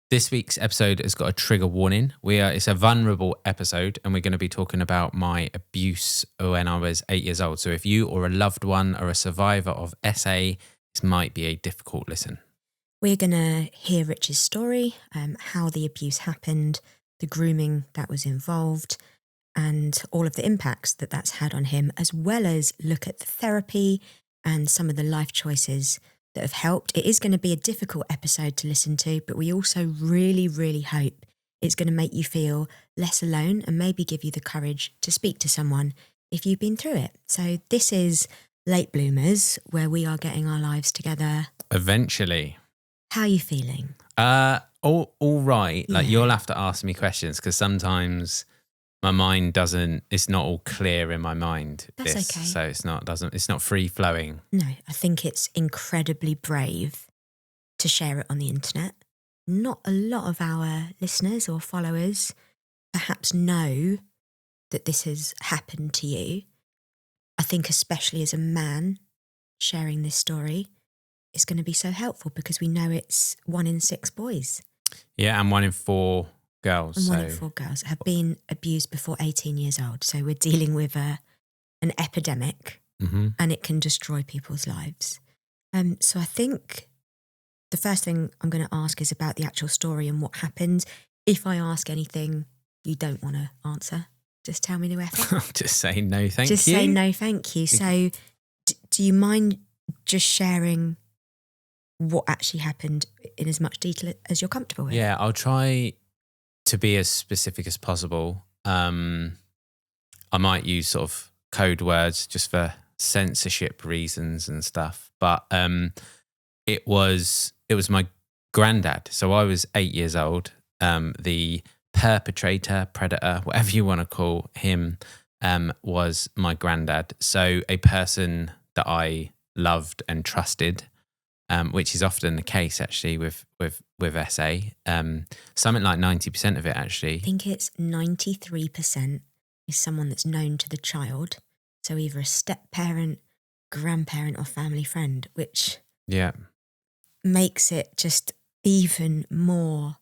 This week's episode has got a trigger warning. It's a vulnerable episode, and we're going to be talking about my abuse when I was 8 years old. So if you or a loved one or a survivor of SA, this might be a difficult listen. We're going to hear Rich's story, how the abuse happened, the grooming that was involved, and all of the impacts that that's had on him, as well as look at the therapy and some of the life choices that have helped. It is going to be a difficult episode to listen to, but we also really, really hope it's going to make you feel less alone and maybe give you the courage to speak to someone if you've been through it. So this is Late Bloomers, where we are getting our lives together. Eventually. How are you feeling? All right. Like, Yeah. you'll have to ask me questions because sometimes my mind it's not all clear in my mind. That's okay. So it's not free flowing. No, I think it's incredibly brave to share it on the internet. Not a lot of our listeners or followers perhaps know that this has happened to you. I think especially as a man sharing this story, it's going to be so helpful because we know it's 1 in 6 boys. Yeah, and 1 in 4 girls. And 1 in 4 girls have been abused before 18 years old. So we're dealing with an epidemic, and it can destroy people's lives. So I think the first thing I'm going to ask is about the actual story and what happened. If I ask anything you don't want to answer, just tell me no effort. Just say no thank you. Just say no thank you. So do you mind just sharing what actually happened in as much detail as you're comfortable with? Yeah, I'll try to be as specific as possible. I might use sort of code words just for censorship reasons and stuff. But it was my granddad. So I was 8 years old. The perpetrator, predator, whatever you want to call him, was my granddad. So a person that I loved and trusted, which is often the case actually with SA. Something like 90% of it actually. I think it's 93% is someone that's known to the child. So either a step-parent, grandparent or family friend, which makes it just even more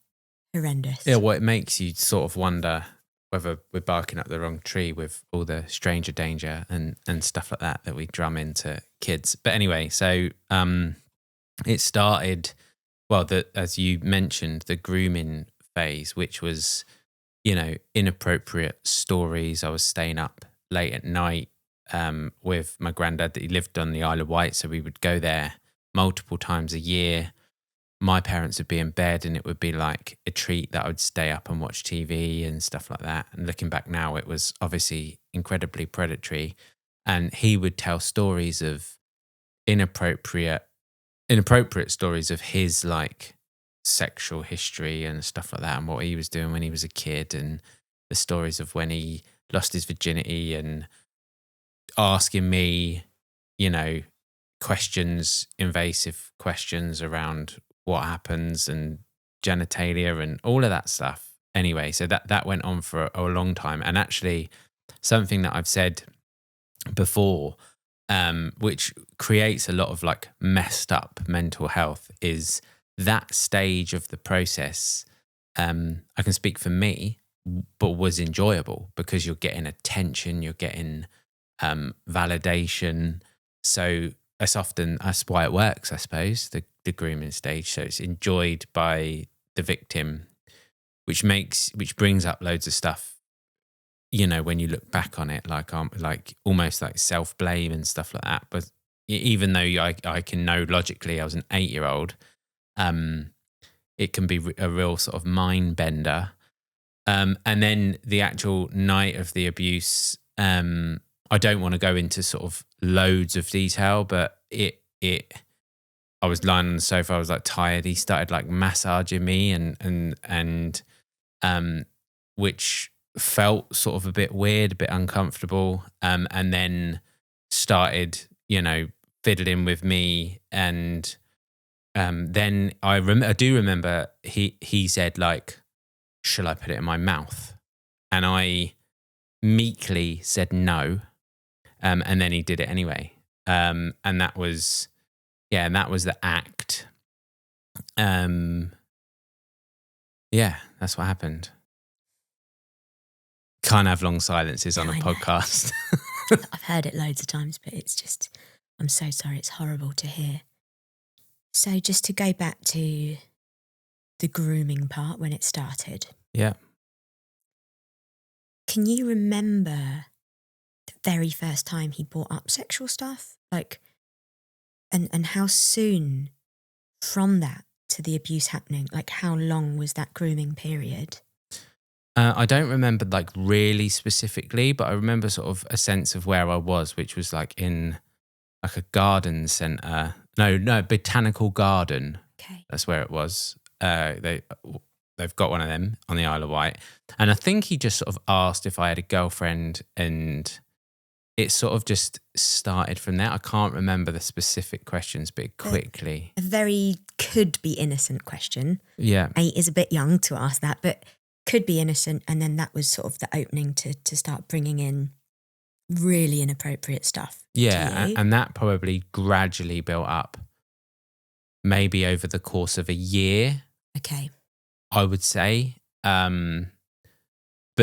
horrendous. Yeah, well, it makes you sort of wonder whether we're barking up the wrong tree with all the stranger danger and stuff like that we drum into kids. But anyway, so it started, well, as you mentioned, the grooming phase, which was, inappropriate stories. I was staying up late at night with my granddad. That he lived on the Isle of Wight, so we would go there multiple times a year. My parents would be in bed and it would be like a treat that I would stay up and watch TV and stuff like that. And looking back now, it was obviously incredibly predatory. And he would tell stories of inappropriate stories of his like sexual history and stuff like that, and what he was doing when he was a kid, and the stories of when he lost his virginity, and asking me, invasive questions around what happens and genitalia and all of that stuff. Anyway, so that went on for a long time. And actually something that I've said before, which creates a lot of like messed up mental health, is that stage of the process. I can speak for me, but was enjoyable because you're getting attention, you're getting validation. So that's why it works, I suppose, the grooming stage. So it's enjoyed by the victim, which brings up loads of stuff, when you look back on it, like almost like self-blame and stuff like that. But even though I can know logically I was an 8-year-old, it can be a real sort of mind bender. And then the actual night of the abuse, I don't want to go into sort of loads of detail, but I was lying on the sofa, I was like tired. He started like massaging me and which felt sort of a bit weird, a bit uncomfortable. And then started, fiddling with me. And then I do remember he said like, shall I put it in my mouth? And I meekly said no. And then he did it anyway. And that was the act. Yeah, that's what happened. Can't have long silences on a I know. podcast. I've heard it loads of times, but it's just, I'm so sorry. It's horrible to hear. So just to go back to the grooming part when it started. Yeah. Can you remember the very first time he brought up sexual stuff? Like, and how soon from that to the abuse happening, like how long was that grooming period? I don't remember like really specifically, but I remember sort of a sense of where I was, which was like in like a garden centre. No, botanical garden. Okay. That's where it was. They've got one of them on the Isle of Wight. And I think he just sort of asked if I had a girlfriend, and it sort of just started from there. I can't remember the specific questions, but quickly. A very could be innocent question. Yeah. 8 is a bit young to ask that, but could be innocent. And then that was sort of the opening to start bringing in really inappropriate stuff. Yeah. And that probably gradually built up, maybe over the course of a year. Okay. I would say. But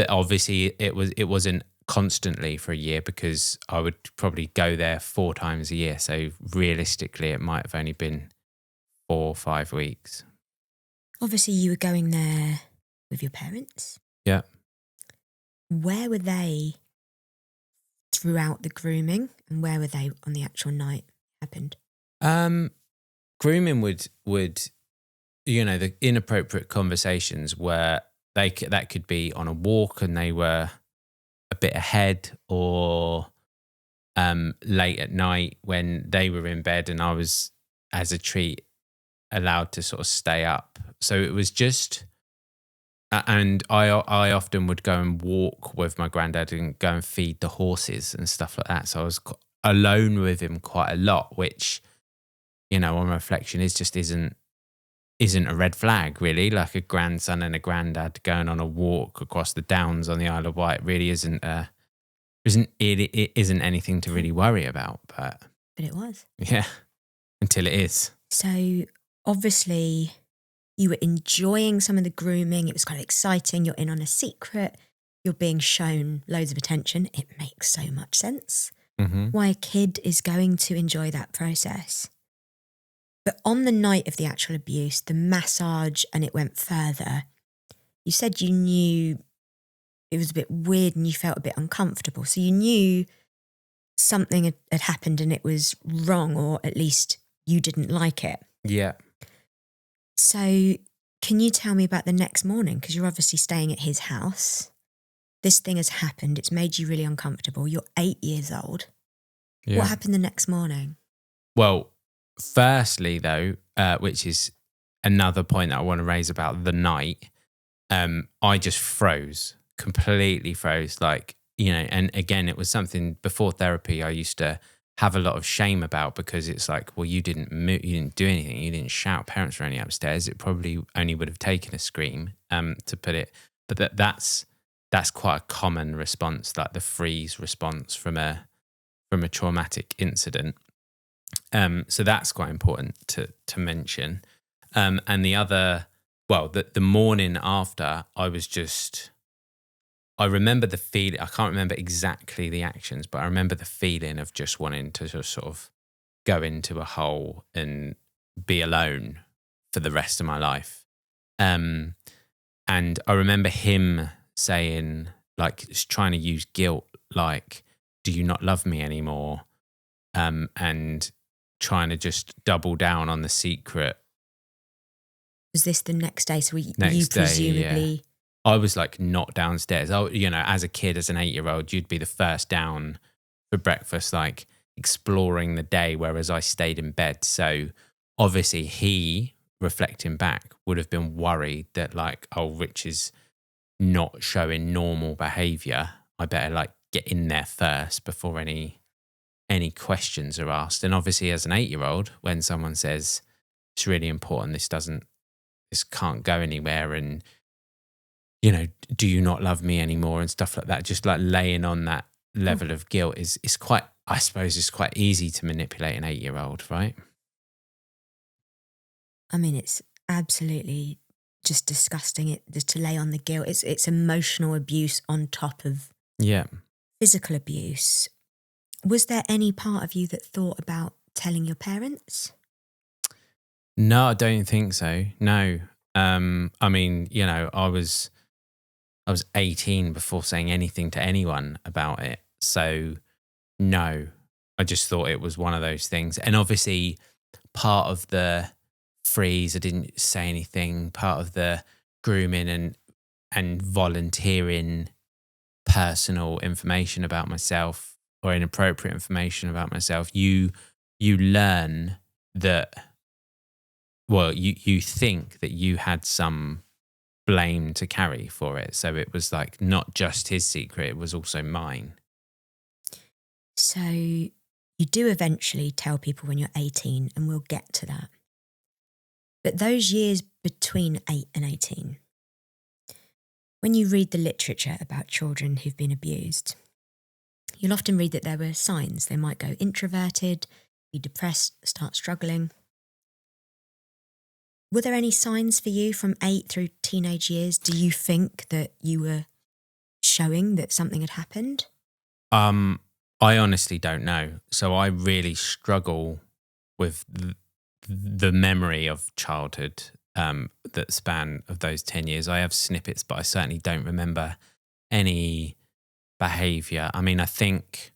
obviously it wasn't constantly for a year, because I would probably go there 4 times a year. So realistically, it might have only been 4 or 5 weeks. Obviously, you were going there with your parents. Yeah. Where were they throughout the grooming, and where were they on the actual night it happened? Grooming would the inappropriate conversations where that could be on a walk and they were a bit ahead, or late at night when they were in bed and I was, as a treat, allowed to sort of stay up. So it was just, and I often would go and walk with my granddad and go and feed the horses and stuff like that. So I was alone with him quite a lot, which, on reflection, isn't a red flag, really. Like a grandson and a granddad going on a walk across the downs on the Isle of Wight really isn't anything to really worry about. But it was. Yeah, until it is. So obviously you were enjoying some of the grooming. It was kind of exciting. You're in on a secret. You're being shown loads of attention. It makes so much sense why a kid is going to enjoy that process. But on the night of the actual abuse, the massage, and it went further, you said you knew it was a bit weird and you felt a bit uncomfortable. So you knew something had happened and it was wrong, or at least you didn't like it. Yeah. So can you tell me about the next morning? Because you're obviously staying at his house. This thing has happened. It's made you really uncomfortable. You're 8 years old. Yeah. What happened the next morning? Well, firstly, though, which is another point that I want to raise about the night, I just froze, completely froze. Like, and again, it was something before therapy I used to have a lot of shame about, because it's like, well, you didn't move, you didn't do anything, you didn't shout, parents were only upstairs. It probably only would have taken a scream to put it. But that's quite a common response, like the freeze response from a traumatic incident. So that's quite important to mention. And the other, the morning after, I remember the feeling. I can't remember exactly the actions, but I remember the feeling of just wanting to just sort of go into a hole and be alone for the rest of my life. And I remember him saying, like, trying to use guilt, like, do you not love me anymore? And trying to just double down on the secret. Was this the next day? So were you Next day, presumably... yeah. I was like not downstairs. As a kid, as an 8-year-old, you'd be the first down for breakfast, like exploring the day, whereas I stayed in bed. So obviously he, reflecting back, would have been worried that like, oh, Rich is not showing normal behaviour. I better like get in there first before any questions are asked. And obviously as an 8-year-old, when someone says it's really important, this can't go anywhere, and do you not love me anymore and stuff like that, just like laying on that level of guilt is quite, I suppose it's quite easy to manipulate an 8-year-old, right? I mean, it's absolutely just disgusting. It just to lay on the guilt. It's emotional abuse on top of Yeah. physical abuse. Was there any part of you that thought about telling your parents? No, I don't think so. No. I mean, I was 18 before saying anything to anyone about it. So no, I just thought it was one of those things. And obviously part of the freeze, I didn't say anything, part of the grooming and volunteering personal information about myself or inappropriate information about myself, you learn that, well, you think that you had some blame to carry for it. So it was like not just his secret, it was also mine. So you do eventually tell people when you're 18, and we'll get to that. But those years between 8 and 18, when you read the literature about children who've been abused, you'll often read that there were signs. They might go introverted, be depressed, start struggling. Were there any signs for you from 8 through teenage years? Do you think that you were showing that something had happened? I honestly don't know. So I really struggle with the memory of childhood that span of those 10 years. I have snippets, but I certainly don't remember any behavior. I mean, I think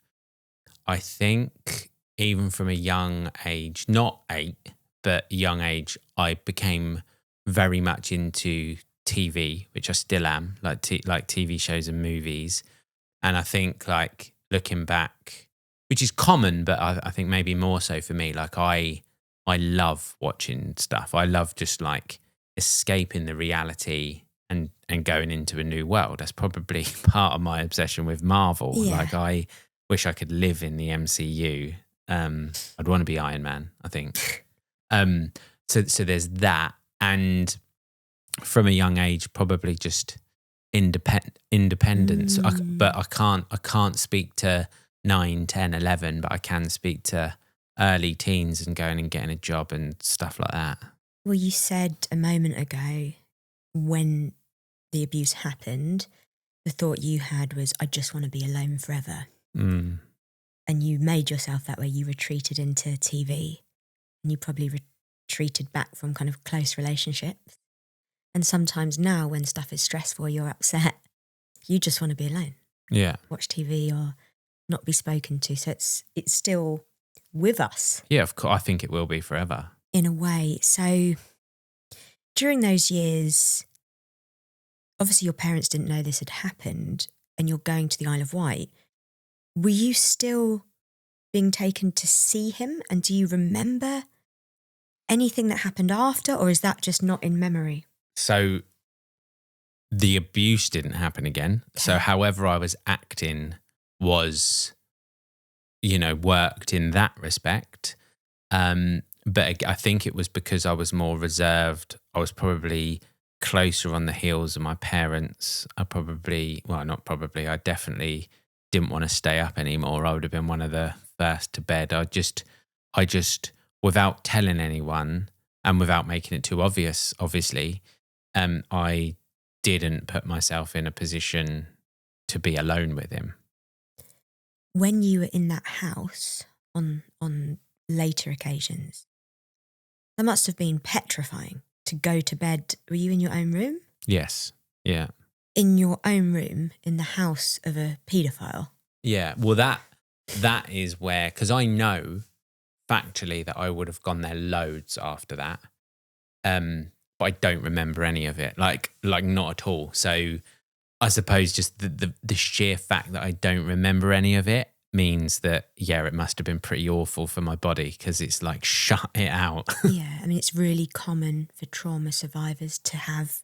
even from a young age, not 8, but young age, I became very much into TV, which I still am, like TV shows and movies. And I think, like, looking back, which is common, but I think maybe more so for me, like I love watching stuff. I love just like escaping the reality and going into a new world. That's probably part of my obsession with Marvel. Yeah. Like I wish I could live in the MCU. I'd want to be Iron Man, I think. So there's that. And from a young age, probably just independence. But I can't speak to 9, 10, 11, but I can speak to early teens and going and getting a job and stuff like that. Well, you said a moment ago when the abuse happened, the thought you had was, I just want to be alone forever. Mm. And you made yourself that way. You retreated into TV, and you probably retreated back from kind of close relationships. And sometimes now when stuff is stressful, you're upset, you just want to be alone. Yeah. Watch TV or not be spoken to. So it's still with us. Yeah, of course. I think it will be forever. In a way. So during those years, obviously your parents didn't know this had happened and you're going to the Isle of Wight. Were you still being taken to see him? And do you remember anything that happened after, or is that just not in memory? So the abuse didn't happen again. Okay. So however I was acting was, worked in that respect. But I think it was because I was more reserved. I was probably closer on the heels of my parents. I definitely didn't want to stay up anymore. I would have been one of the first to bed. I just, without telling anyone and without making it too obvious, obviously, I didn't put myself in a position to be alone with him. When you were in that house on later occasions, that must have been petrifying to go to bed. Were you in your own room? Yes. Yeah. In your own room, in the house of a paedophile? Yeah. Well, that is where, because I know factually that I would have gone there loads after that. But I don't remember any of it, like not at all. So I suppose just the sheer fact that I don't remember any of it means that, yeah, it must have been pretty awful for my body because it's like shut it out. Yeah, I mean, it's really common for trauma survivors to have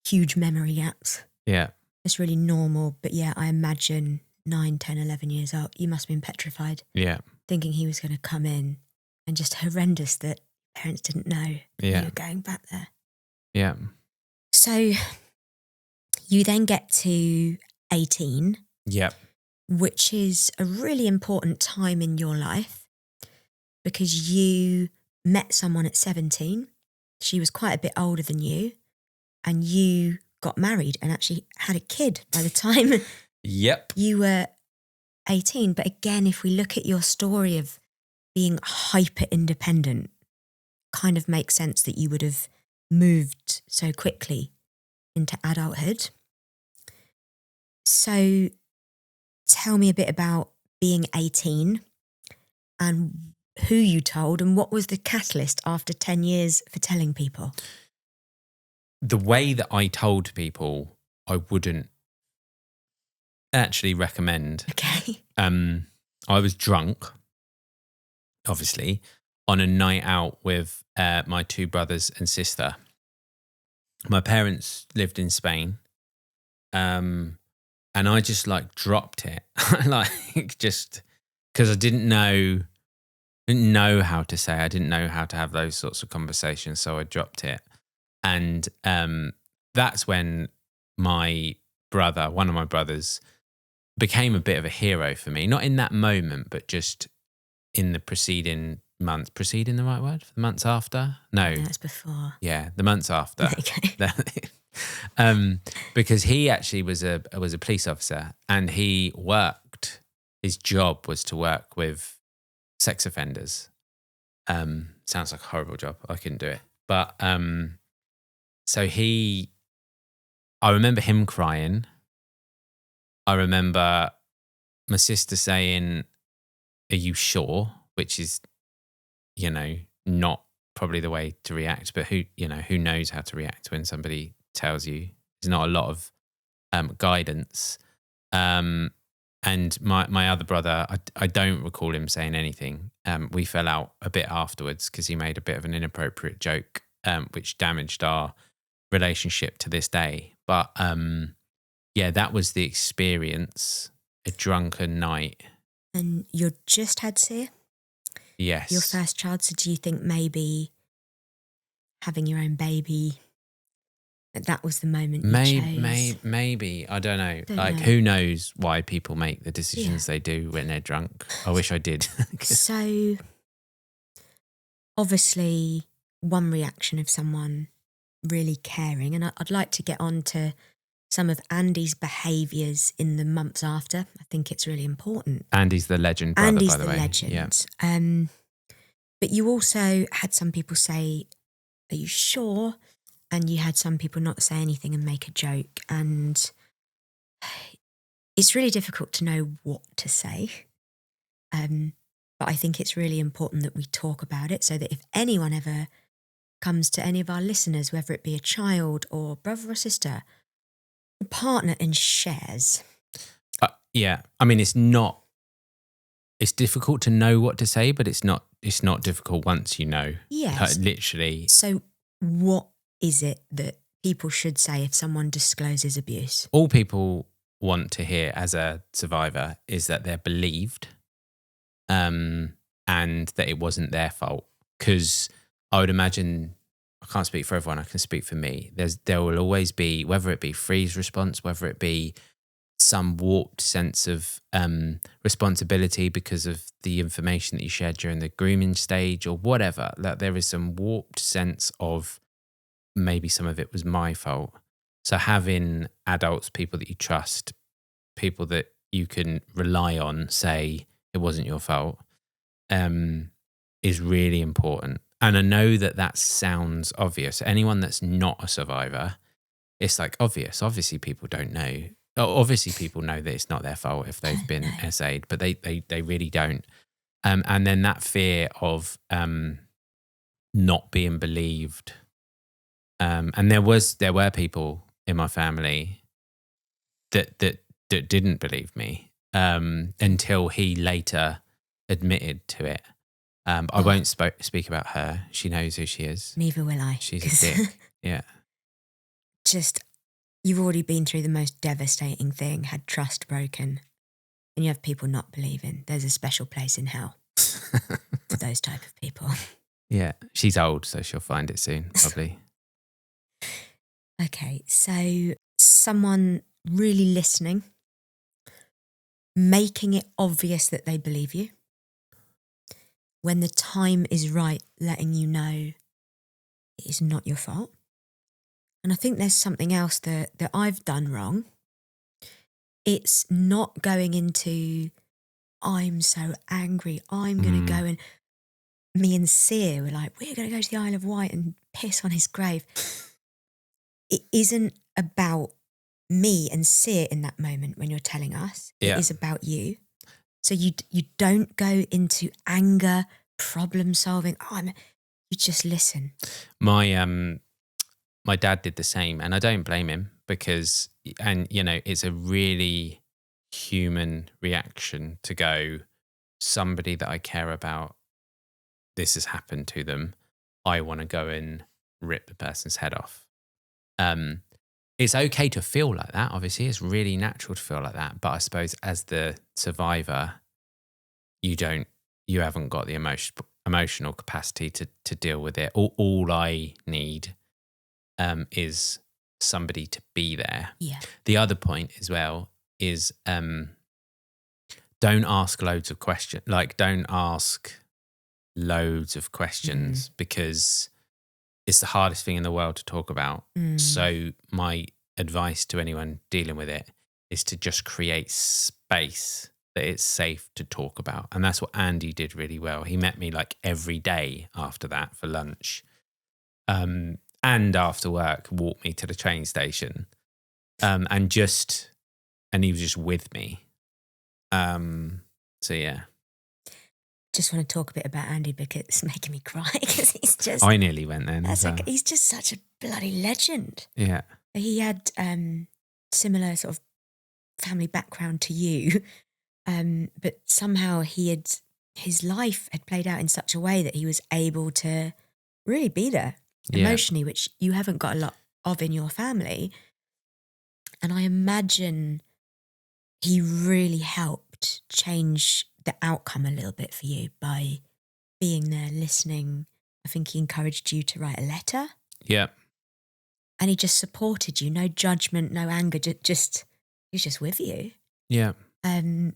huge memory gaps. Yeah. It's really normal. But yeah, I imagine 9, 10, 11 years old, you must have been petrified. Yeah. Thinking he was going to come in, and just horrendous that parents didn't know you were going back there. Yeah. So you then get to 18. Yep. Which is a really important time in your life because you met someone at 17. She was quite a bit older than you. and you got married and actually had a kid by the time Yep. you were 18. But again, if we look at your story of being hyper independent, kind of makes sense that you would have moved so quickly into adulthood. So tell me a bit about being 18 and who you told and what was the catalyst after 10 years for telling people? The way that I told people, I wouldn't actually recommend. Okay. I was drunk, obviously, on a night out with my two brothers and sister. My parents lived in Spain, and I just like dropped it, like just because I didn't know how to say. I didn't know how to have those sorts of conversations, so I dropped it, and that's when my brother, one of my brothers, became a bit of a hero for me. Not in that moment, but just in the preceding months. Preceding the right word? The months after? No. That's before. Yeah, the months after. Okay. Because he actually was a police officer, and he worked. His job was to work with sex offenders. Sounds like a horrible job. I couldn't do it. But so I remember him crying. I remember my sister saying, "Are you sure?" Which is, not probably the way to react, but who knows how to react when somebody tells you. There's not a lot of guidance. And my other brother, I don't recall him saying anything. We fell out a bit afterwards because he made a bit of an inappropriate joke, which damaged our relationship to this day. But yeah, that was the experience. A drunken night. And you just had Sia? Yes. Your first child. So do you think maybe having your own baby, that was the moment you chose? Maybe. I don't know. Who knows why people make the decisions they do when they're drunk? I wish I did. So, obviously, one reaction of someone really caring, and I'd like to get on to some of Andy's behaviours in the months after. I think it's really important. Andy's the legend brother, by the way. Legend. Yeah. But you also had some people say, "Are you sure?" And you had some people not say anything and make a joke. And it's really difficult to know what to say. But I think it's really important that we talk about it so that if anyone ever comes to any of our listeners, whether it be a child or brother or sister, or partner, and shares. Yeah. I mean, it's difficult to know what to say, but it's not difficult once you know. Yes. Literally. So what is it that people should say if someone discloses abuse? All people want to hear as a survivor is that they're believed, and that it wasn't their fault. Because I would imagine, I can't speak for everyone, I can speak for me. There will always be, whether it be freeze response, whether it be some warped sense of responsibility because of the information that you shared during the grooming stage or whatever, that there is some warped sense of maybe some of it was my fault. So having adults, people that you trust, people that you can rely on say it wasn't your fault, is really important. And I know that sounds obvious. Anyone that's not a survivor, it's like obvious. Obviously people don't know. Obviously people know that it's not their fault if they've been SA'd, but they really don't. And then that fear of not being believed. And there were people in my family that didn't believe me until he later admitted to it. I won't speak about her. She knows who she is. Neither will I. She's a dick. Yeah. Just, you've already been through the most devastating thing, had trust broken, and you have people not believing. There's a special place in hell for those type of people. Yeah. She's old, so she'll find it soon, probably. Okay, so someone really listening, making it obvious that they believe you. When the time is right, letting you know it is not your fault. And I think there's something else that I've done wrong. It's not going into, I'm so angry, I'm going to go and me and Sear were like, we're going to go to the Isle of Wight and piss on his grave. It isn't about me and Sear in that moment when you're telling us. Yeah. It is about you. So you don't go into anger, problem solving. You just listen. My dad did the same, and I don't blame him because, and you know, it's a really human reaction to go, somebody that I care about, this has happened to them. I want to go and rip the person's head off. It's okay to feel like that. Obviously, it's really natural to feel like that. But I suppose as the survivor, you haven't got the emotional capacity to deal with it. All I need is somebody to be there. Yeah. The other point as well is don't ask loads of questions. Like, don't ask loads of questions because it's the hardest thing in the world to talk about. So my advice to anyone dealing with it is to just create space that it's safe to talk about. And that's what Andy did really well. He met me like every day after that for lunch. And after work, walked me to the train station. And he was just with me. So yeah. Just want to talk a bit about Andy because it's making me cry because he's just... I nearly went then. He's just such a bloody legend. Yeah. He had similar sort of family background to you, but somehow his life had played out in such a way that he was able to really be there emotionally, which you haven't got a lot of in your family. And I imagine he really helped change the outcome a little bit for you by being there, listening. I think he encouraged you to write a letter. Yeah. And he just supported you, no judgment, no anger, he was just with you. Yeah. And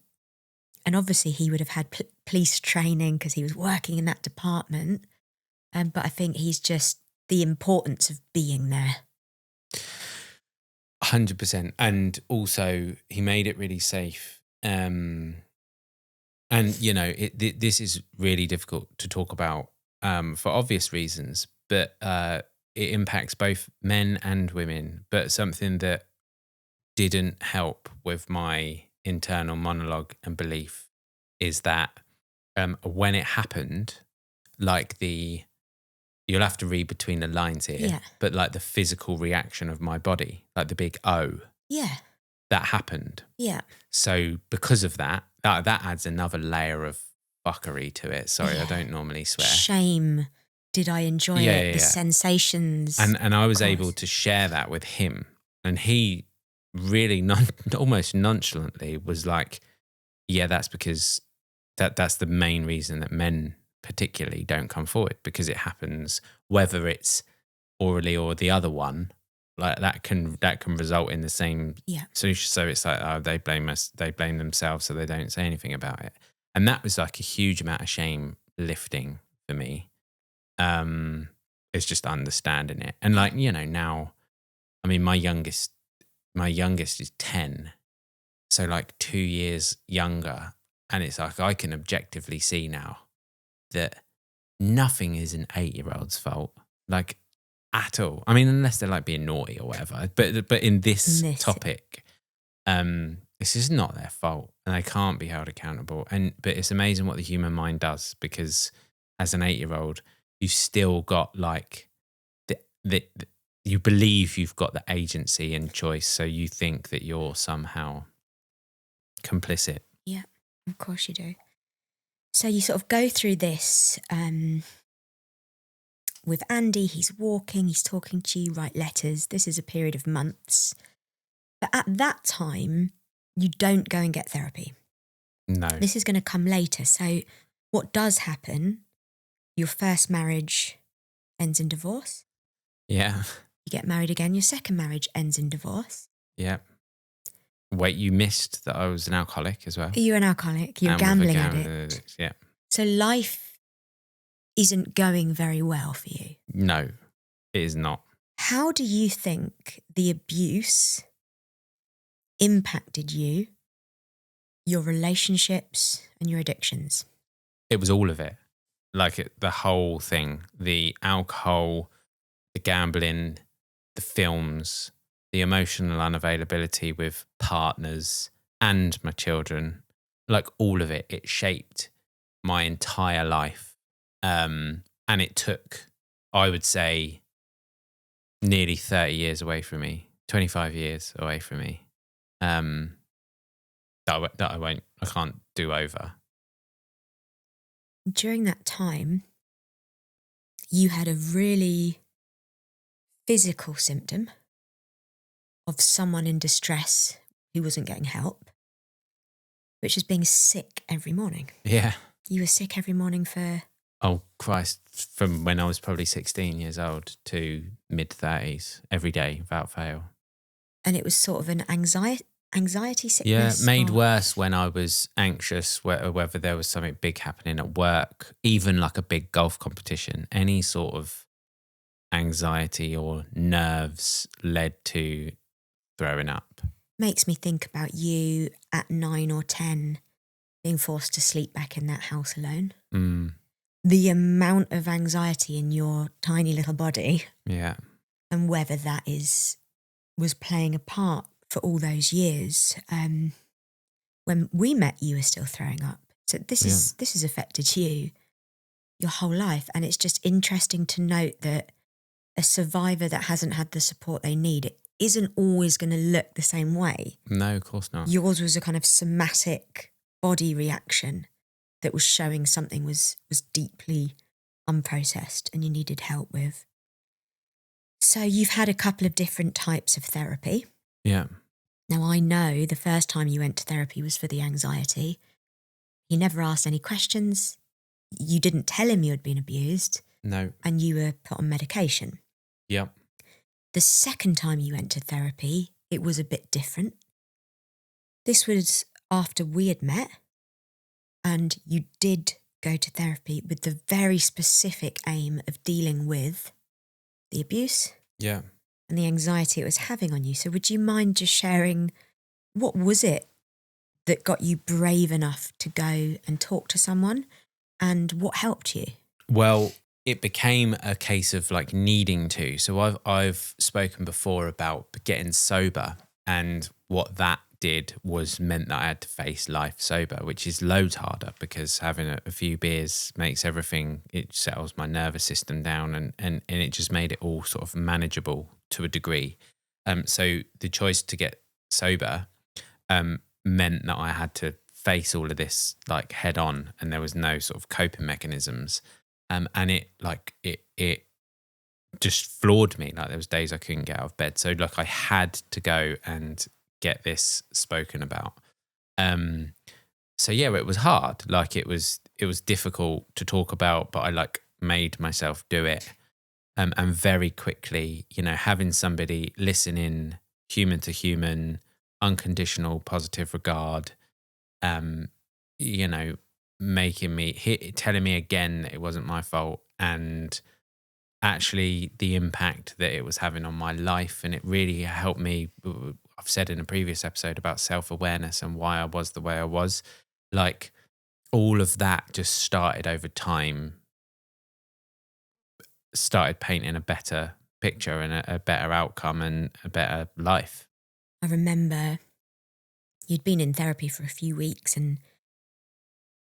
obviously he would have had police training because he was working in that department. But I think he's just the importance of being there. 100%. And also he made it really safe. And, you know, this is really difficult to talk about for obvious reasons, but it impacts both men and women. But something that didn't help with my internal monologue and belief is that when it happened, like you'll have to read between the lines here, but like the physical reaction of my body, like the big O. Yeah. That happened. Yeah. So because of that adds another layer of fuckery to it. Sorry, I don't normally swear. Shame. Did I enjoy it? The sensations. And I was able to share that with him. And he really almost nonchalantly was like, yeah, that's because that's the main reason that men particularly don't come forward, because it happens whether it's orally or the other one. Like that can result in the same solution. So it's like, they blame themselves, so they don't say anything about it. And that was like a huge amount of shame lifting for me. It's just understanding it. And like, you know, now, I mean, my youngest is 10. So like 2 years younger. And it's like, I can objectively see now that nothing is an 8-year-old's fault. Like, at all. I mean, unless they're like being naughty or whatever. But in this topic, it's just not their fault, and they can't be held accountable. But it's amazing what the human mind does, because as an 8-year-old, you've still got like you believe you've got the agency and choice, so you think that you're somehow complicit. Yeah, of course you do. So you sort of go through this. With Andy, he's walking, he's talking to you, write letters. This is a period of months. But at that time, you don't go and get therapy. No. This is going to come later. So what does happen, your first marriage ends in divorce. Yeah. You get married again, your second marriage ends in divorce. Yeah. Wait, you missed that I was an alcoholic as well? You're an alcoholic, you're a gambling addict. Yeah. So life isn't going very well for you. No, it is not. How do you think the abuse impacted you, your relationships, and your addictions? It was all of it. The whole thing, the alcohol, the gambling, the films, the emotional unavailability with partners and my children, like all of it, it shaped my entire life. And it took, I would say, nearly 30 years away from me, 25 years away from me, I can't do over. During that time, you had a really physical symptom of someone in distress who wasn't getting help, which is being sick every morning. Yeah. You were sick every morning for... Oh, Christ. From when I was probably 16 years old to mid-30s, every day, without fail. And it was sort of an anxiety Yeah, sickness? made worse when I was anxious, whether there was something big happening at work, even like a big golf competition. Any sort of anxiety or nerves led to throwing up. Makes me think about you at 9 or 10 being forced to sleep back in that house alone. Mm, The amount of anxiety in your tiny little body, yeah. and whether that was playing a part for all those years. When we met, you were still throwing up. So this has affected you your whole life. And it's just interesting to note that a survivor that hasn't had the support they need, it isn't always going to look the same way. No, of course not. Yours was a kind of somatic body reaction that was showing something was deeply unprocessed and you needed help with. So you've had a couple of different types of therapy. Yeah. Now, I know the first time you went to therapy was for the anxiety. He never asked any questions. You didn't tell him you had been abused. No. And you were put on medication. Yeah. The second time you went to therapy, it was a bit different. This was after we had met, and you did go to therapy with the very specific aim of dealing with the abuse. Yeah. And the anxiety it was having on you. So would you mind just sharing, what was it that got you brave enough to go and talk to someone, and what helped you? Well, it became a case of like needing to. So I've spoken before about getting sober, and what that did was meant that I had to face life sober, which is loads harder because having a few beers makes everything, it settles my nervous system down, and it just made it all sort of manageable to a degree. So the choice to get sober meant that I had to face all of this like head on, and there was no sort of coping mechanisms. And it just floored me. Like there was days I couldn't get out of bed. So like I had to go and get this spoken about. So yeah, it was hard. Like it was difficult to talk about, but I like made myself do it. And very quickly, having somebody listening, human to human, unconditional positive regard, making me telling me again that it wasn't my fault, and actually the impact that it was having on my life. And it really helped me. I've said in a previous episode about self-awareness and why I was the way I was. Like all of that just started over time, started painting a better picture and a better outcome and a better life. I remember you'd been in therapy for a few weeks, and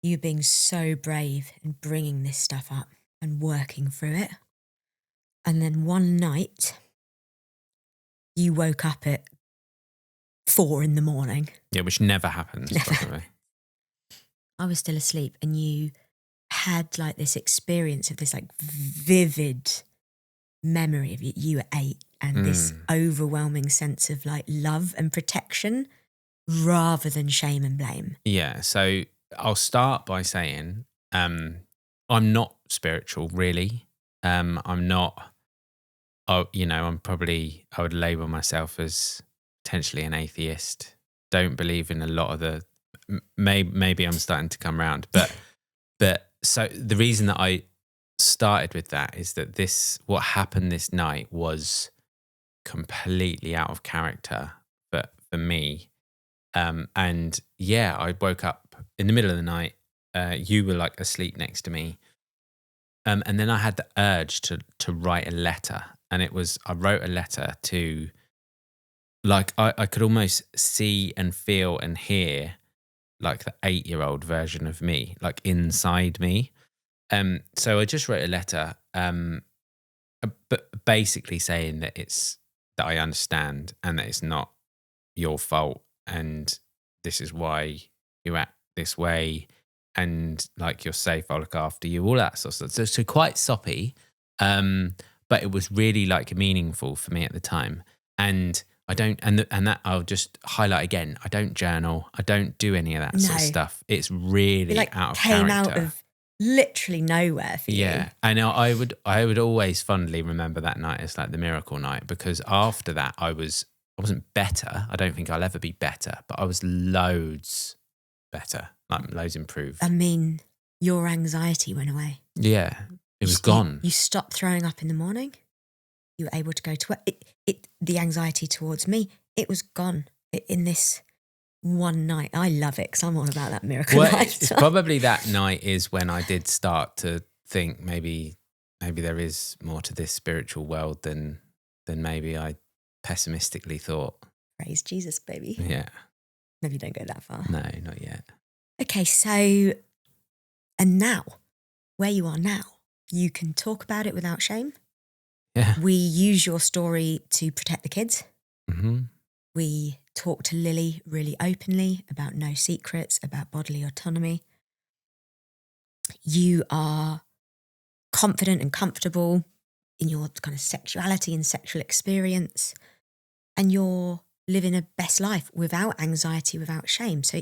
you being so brave and bringing this stuff up and working through it. And then one night, you woke up at 4 a.m. Yeah, which never happens. By the way. I was still asleep, and you had like this experience of this like vivid memory of you at 8, and this overwhelming sense of like love and protection rather than shame and blame. Yeah, so I'll start by saying I'm not spiritual, really. I'm not. I'm probably, I would label myself as potentially an atheist. Don't believe in a lot of the. Maybe I'm starting to come around, but so the reason that I started with that is that what happened this night was completely out of character for me. And yeah, I woke up in the middle of the night. You were like asleep next to me. And then I had the urge to write a letter. And I wrote a letter to, like, I could almost see and feel and hear like the 8-year-old version of me, like inside me. So I just wrote a letter, but basically saying that that I understand and that it's not your fault and this is why you act this way and like you're safe, I'll look after you, all that sort of stuff. So quite soppy, but it was really like meaningful for me at the time. And I don't, and that I'll just highlight again. I don't journal. I don't do any of that sort of stuff. It's really like out of came character. Out of literally nowhere for you. Yeah, I know. I would always fondly remember that night as like the miracle night, because after that I wasn't better. I don't think I'll ever be better, but I was loads better, like loads improved. I mean, your anxiety went away. Yeah, it was gone. You stopped throwing up in the morning. You were able to go to work. The anxiety towards me, it was gone in this one night. I love it because I'm all about that miracle night. It's probably that night is when I did start to think maybe there is more to this spiritual world than maybe I pessimistically thought. Praise Jesus, baby. Yeah. Maybe don't go that far. No, not yet. Okay, so, and now, where you are now, you can talk about it without shame. Yeah. We use your story to protect the kids. Mm-hmm. We talk to Lily really openly about no secrets, about bodily autonomy. You are confident and comfortable in your kind of sexuality and sexual experience, and you're living a best life without anxiety, without shame. So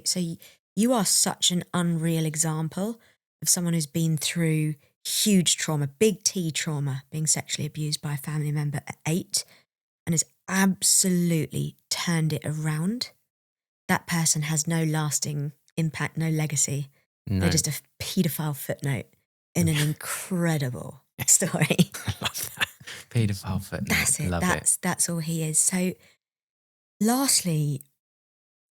you are such an unreal example of someone who's been through huge trauma, big T trauma, being sexually abused by a family member at 8, and has absolutely turned it around. That person has no lasting impact, no legacy. No. They're just a paedophile footnote in an incredible story. I love that. Paedophile footnote. That's it. Love That's all he is. So lastly,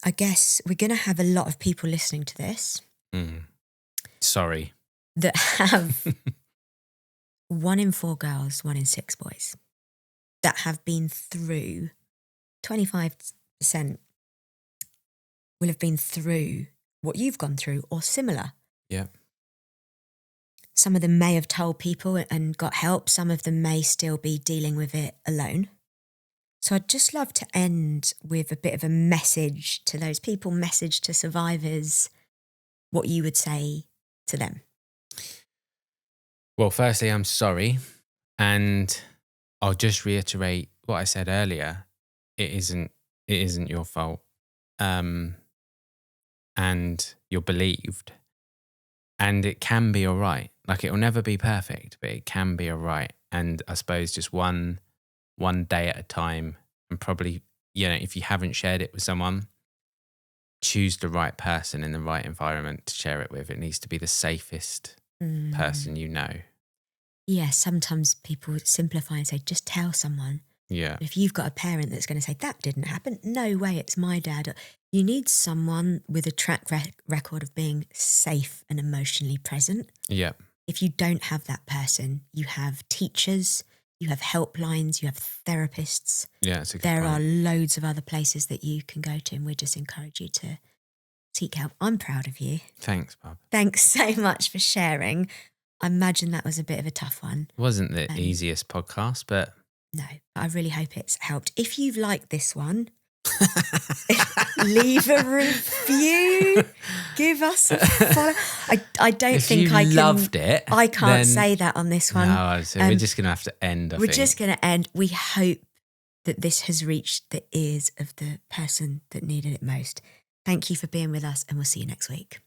I guess we're going to have a lot of people listening to this. Sorry. That have 1 in 4 girls, 1 in 6 boys that have been through, 25% will have been through what you've gone through or similar. Yeah. Some of them may have told people and got help. Some of them may still be dealing with it alone. So I'd just love to end with a bit of a message to those people, message to survivors, what you would say to them. Well, firstly, I'm sorry. And I'll just reiterate what I said earlier. It isn't your fault. And you're believed. And it can be all right. Like, it will never be perfect, but it can be all right. And I suppose just one day at a time, and probably, if you haven't shared it with someone, choose the right person in the right environment to share it with. It needs to be the safest person you know. Yeah, sometimes people simplify and say, just tell someone. Yeah. If you've got a parent that's going to say, that didn't happen, no way, it's my dad. You need someone with a track record of being safe and emotionally present. Yeah. If you don't have that person, you have teachers, you have helplines, you have therapists. Yeah, that's a good There point. are loads of other places that you can go to, and we just encourage you to seek help. I'm proud of you. Thanks, Bob. Thanks so much for sharing. I imagine that was a bit of a tough one. It wasn't the easiest podcast, but... No, I really hope it's helped. If you've liked this one, leave a review. Give us a follow. I don't if think you I can. Loved it. I can't then, say that on this one. No, so we're just going to have to end. We're just going to end. We hope that this has reached the ears of the person that needed it most. Thank you for being with us, and we'll see you next week.